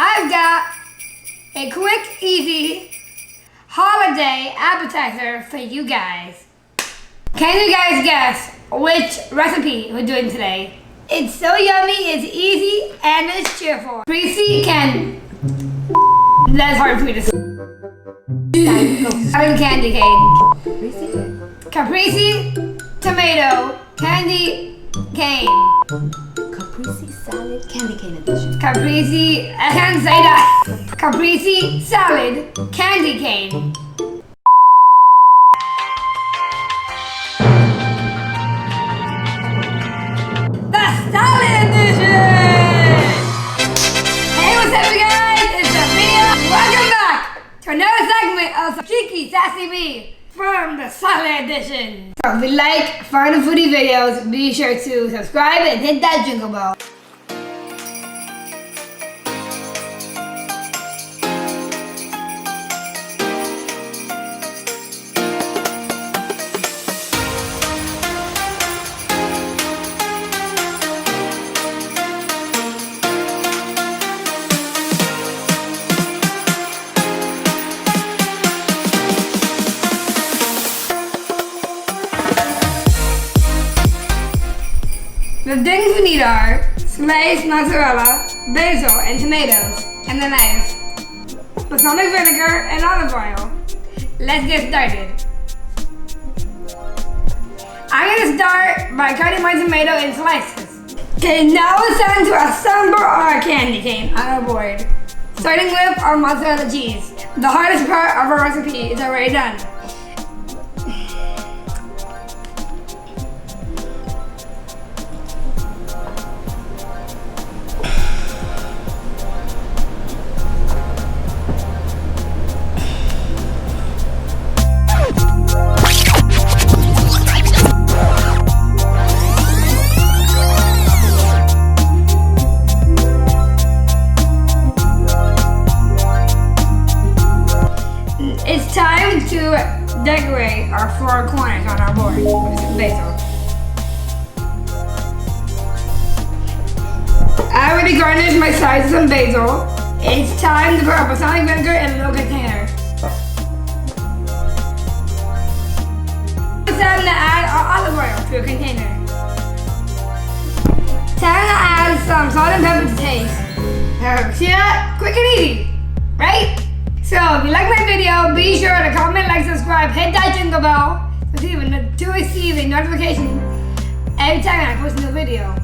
I've got a quick, easy holiday appetizer for you guys. Can you guys guess which recipe we're doing today? It's so yummy, it's easy, and it's cheerful. Caprese candy. That's hard for me to say. Candy cane. Caprese tomato candy cane. Caprese salad candy cane edition. Caprese, I can't say that. Caprese salad candy cane. The salad edition! Hey, what's up, you guys? It's Sophia. Welcome back to another segment of Cheeky Sassy Me from the salad edition. So if you like fun and foodie videos, be sure to subscribe and hit that jingle bell. The things we need are sliced mozzarella, basil, and tomatoes, and a knife, balsamic vinegar, and olive oil. Let's get started. I'm gonna start by cutting my tomato in slices. Okay, now it's time to assemble our candy cane on our board. Starting with our mozzarella cheese. The hardest part of our recipe is already done. It's time to decorate our four corners on our board with some basil. I already garnished my sides with some basil. It's time to put our balsamic vinegar in a little container. It's time to add our olive oil to a container. Time to add some salt and pepper to taste. See that? Quick and easy, right? So if you like my video, be sure to comment, like, subscribe, hit that jingle bell to receive a notification every time I post a new video.